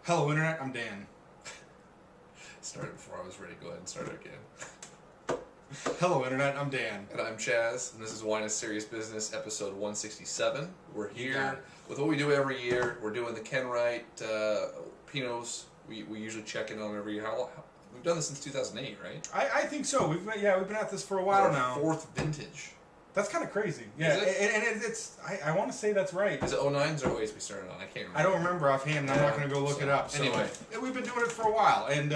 Hello, Internet. I'm Dan. Started before I was ready. Go ahead and start again. Hello, Internet. I'm Dan. And I'm Chaz, and this is Wine is Serious Business, episode 167. We're here with what we do every year. We're doing the Ken Wright Pinots. We usually check in on every year. We've done this since 2008, right? I think so. We've been at this for a while now. Fourth vintage. That's kind of crazy. Yeah, it's. I want to say that's right. Is it 09s or 08s we started on? I can't remember. I don't remember offhand. I'm not going to go look it up. So, anyway, we've been doing it for a while, and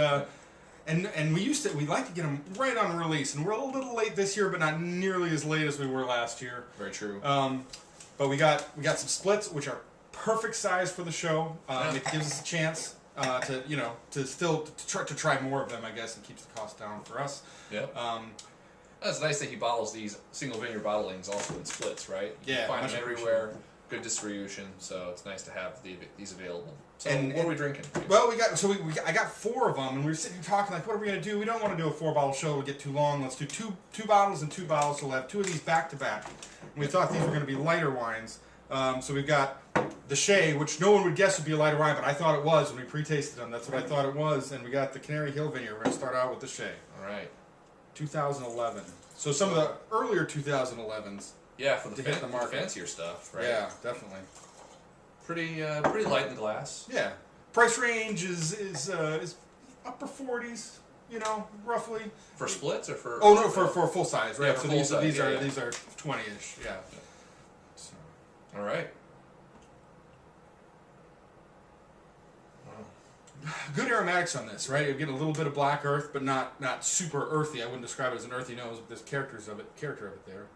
we like to get them right on release, and we're a little late this year, but not nearly as late as we were last year. Very true. But we got some splits, which are perfect size for the show. It gives us a chance to try more of them, I guess, and keeps the cost down for us. Yep. It's nice that he bottles these single vineyard bottlings also in splits, right? You can find them everywhere. Good distribution, so it's nice to have these available. So what are we drinking? Well, I got 4 of them, and we were sitting here talking like, what are we gonna do? We don't want to do a 4-bottle show; it'll get too long. Let's do two bottles and 2 bottles. So we'll have 2 of these back to back. And we thought these were gonna be lighter wines. So we've got the Shea, which no one would guess would be a lighter wine, but I thought it was when we pre-tasted them. That's what I thought it was. And we got the Canary Hill Vineyard. We're gonna start out with the Shea. All right. 2011. So some of the earlier 2011s. Yeah, for the fancier stuff, right? Yeah, definitely. Pretty light in the glass. Yeah. Price range is upper 40s, roughly. For splits or for? Oh no, for full size, right? Yeah, for so these are 20-ish, yeah. So. All right. Good aromatics on this, right? You get a little bit of black earth, but not super earthy. I wouldn't describe it as an earthy nose, but there's character of it there.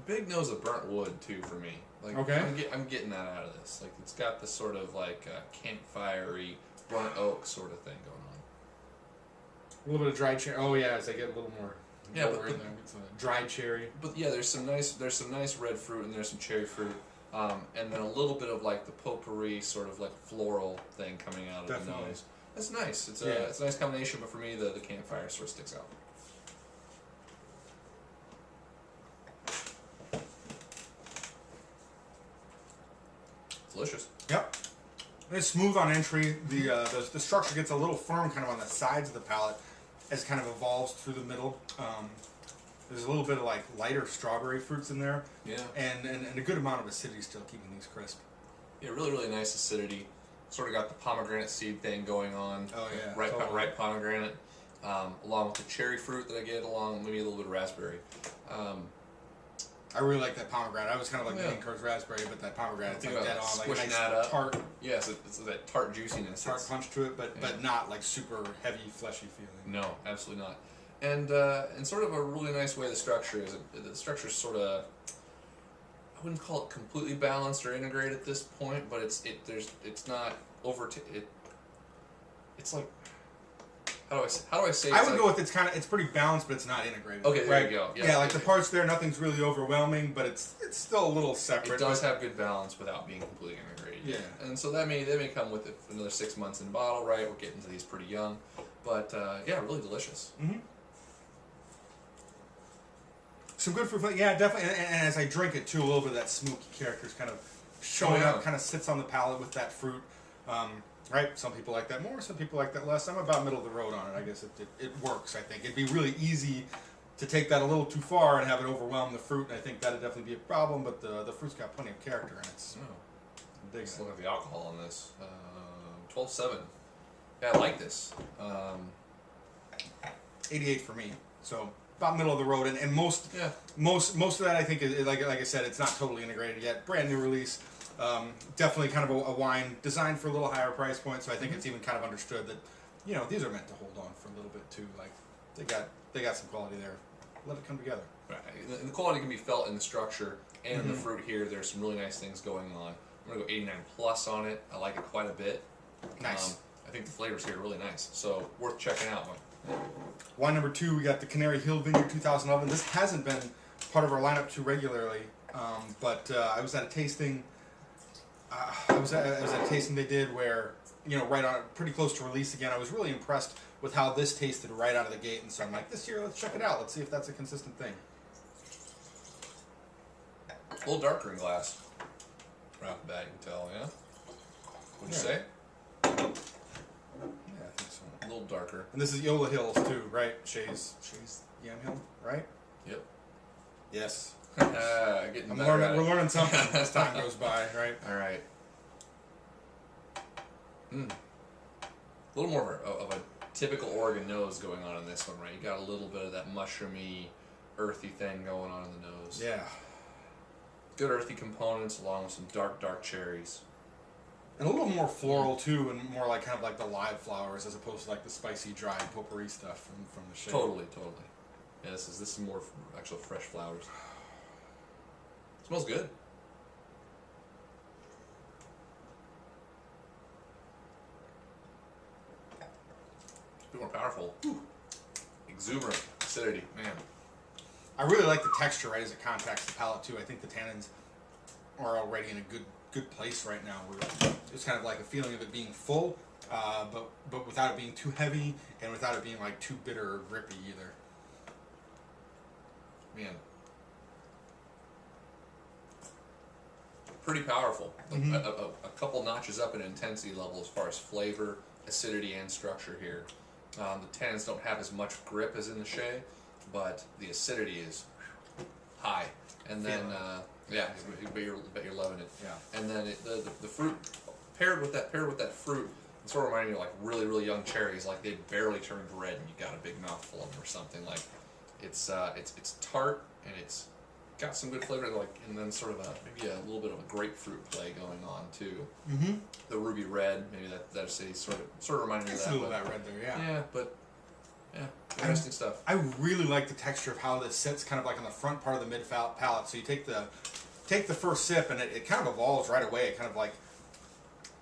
Big nose of burnt wood too for me. Like, okay. I'm getting that out of this. Like, it's got this sort of like campfire-y burnt oak sort of thing going on. A little bit of dried cherry. Oh yeah, as I get a little more. Yeah, but in there, it's a dried cherry. But yeah, there's some nice red fruit and there's some cherry fruit. And then a little bit of like the potpourri sort of like floral thing coming out of the nose. That's nice. It's a nice combination, but for me, the campfire sort of sticks out. Delicious. Yep. It's smooth on entry. The structure gets a little firm kind of on the sides of the palate as it kind of evolves through the middle. There's a little bit of like lighter strawberry fruits in there. Yeah. And a good amount of acidity still keeping these crisp. Yeah, really nice acidity. Sort of got the pomegranate seed thing going on. Oh yeah. Ripe pomegranate, along with the cherry fruit that I get, along maybe a little bit of raspberry. I really like that pomegranate. I was kind of like leaning towards raspberry, but that pomegranate, it's like dead on, like a nice tart. Yes, it's that tart juiciness. Tart punch to it, but not like super heavy, fleshy feeling. No, absolutely not. And sort of a really nice way the structure is. The structure is sort of, I wouldn't call it completely balanced or integrated at this point, but it's not it's like, how do I say? I would go with it's pretty balanced, but it's not integrated. Okay, there you go. Yeah, like the parts there, nothing's really overwhelming, but it's still a little separate. It does have good balance without being completely integrated. Yeah. And so that may come with it for another 6 months in bottle, right? We're getting to these pretty young, but really delicious. Mm-hmm. Some good fruit, yeah, definitely. And as I drink it too, a little bit of that smoky character is kind of showing up, kind of sits on the palate with that fruit. Right? Some people like that more, some people like that less. I'm about middle of the road on it. I guess it works, I think. It'd be really easy to take that a little too far and have it overwhelm the fruit, and I think that'd definitely be a problem, but the fruit's got plenty of character, and it's... Let's look at the alcohol on this. 12.7. Yeah, I like this. 88 for me, so... about middle of the road, and most of that I think is like I said, it's not totally integrated yet. Brand new release, definitely kind of a wine designed for a little higher price point. So I think it's even kind of understood that these are meant to hold on for a little bit too. Like they got some quality there. Let it come together. Right. And the quality can be felt in the structure and in the fruit here. There's some really nice things going on. I'm gonna go 89 plus on it. I like it quite a bit. Nice. I think the flavors here are really nice. So worth checking out. Wine number 2, we got the Canary Hill Vineyard 2011. This hasn't been part of our lineup too regularly, but I was at a tasting. I was at a tasting they did where right on pretty close to release again. I was really impressed with how this tasted right out of the gate, and so I'm like, this year let's check it out. Let's see if that's a consistent thing. A little darker in glass. Right off the bat, you can tell. Yeah. What'd you say? And this is Yola Hills too, right? Shea's Yam Hill, right? Yep. Yes. Getting better at it. We're learning something as time goes by, right? All right. A little more of a typical Oregon nose going on in this one, right? You got a little bit of that mushroomy, earthy thing going on in the nose. Yeah. Good earthy components along with some dark cherries. And a little more floral too, and more like kind of like the live flowers as opposed to like the spicy, dry potpourri stuff from the Shea. Totally. Yeah, this is more actual fresh flowers. Smells good. It's a bit more powerful. Whew. Exuberant acidity, man. I really like the texture, right, as it contacts the palate too. I think the tannins are already in a good place right now. It's kind of like a feeling of it being full, but without it being too heavy and without it being like too bitter or grippy either. Man. Pretty powerful. Mm-hmm. A couple notches up in intensity level as far as flavor, acidity, and structure here. The tannins don't have as much grip as in the Shea, but the acidity is high. And then, yeah, but you're loving it. Yeah. And then the fruit paired with that fruit, it sort of reminded me of like really young cherries, like they barely turned red and you got a big mouthful of them or something. Like it's tart and it's got some good flavor, like, and then sort of maybe a little bit of a grapefruit play going on too. Mm-hmm. The ruby red, maybe that's a sort of reminded me of that. A little of that red there, yeah. Yeah, but yeah, interesting stuff. I really like the texture of how this sits, kind of like on the front part of the mid palate. So you take the first sip, and it kind of evolves right away. It kind of like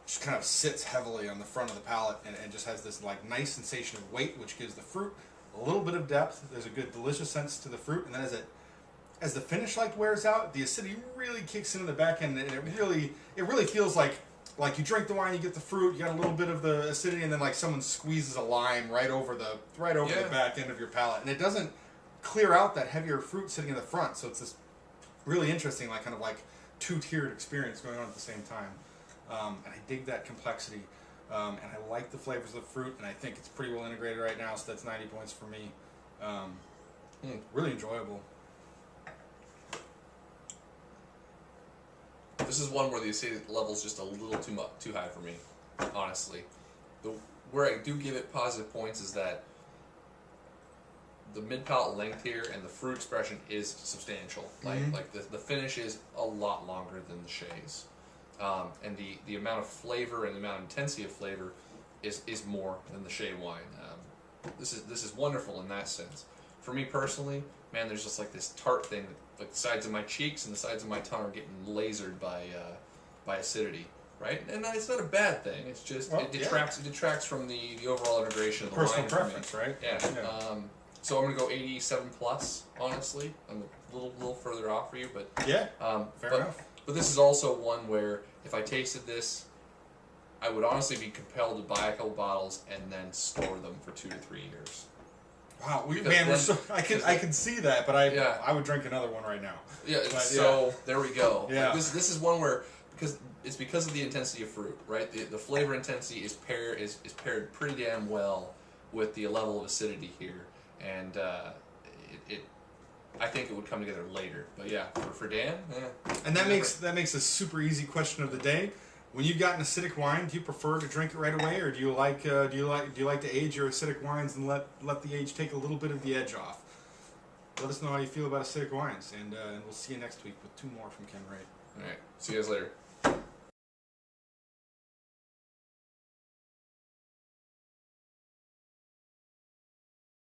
just kind of sits heavily on the front of the palate, and just has this like nice sensation of weight, which gives the fruit a little bit of depth. There's a good delicious sense to the fruit, and then as the finish like wears out, the acidity really kicks into the back end, and it really feels like you drink the wine, you get the fruit, you got a little bit of the acidity, and then like someone squeezes a lime right over the back end of your palate, and it doesn't clear out that heavier fruit sitting in the front. So it's this really interesting, like kind of like two-tiered experience going on at the same time. And I dig that complexity, and I like the flavors of the fruit, and I think it's pretty well integrated right now. So that's 90 points for me. Really enjoyable. This is one where the acidity level is just a little too high for me, honestly. Where I do give it positive points is that the mid palate length here and the fruit expression is substantial. Like the finish is a lot longer than the Shea's, and the amount of flavor and the amount of intensity of flavor is more than the Shea wine. This is wonderful in that sense. For me personally, man, there's just like this tart thing. Like the sides of my cheeks and the sides of my tongue are getting lasered by acidity, right? And it's not a bad thing. It's just it detracts from the overall integration of the personal wine. preference, right? Yeah. So I'm gonna go 87 plus. Honestly, I'm a little further off for you, but yeah, fair enough. But this is also one where if I tasted this, I would honestly be compelled to buy a couple bottles and then store them for 2 to 3 years. Wow, I can see that, but I would drink another one right now. Yeah, there we go. Yeah. Like this is one where because of the intensity of fruit, right? The flavor intensity is paired pretty damn well with the level of acidity here, and I think it would come together later. But yeah, for Dan, and that makes a super easy question of the day. When you've got an acidic wine, do you prefer to drink it right away, or do you like to age your acidic wines and let the age take a little bit of the edge off? Let us know how you feel about acidic wines, and we'll see you next week with 2 more from Ken Wright. All right, see you guys later.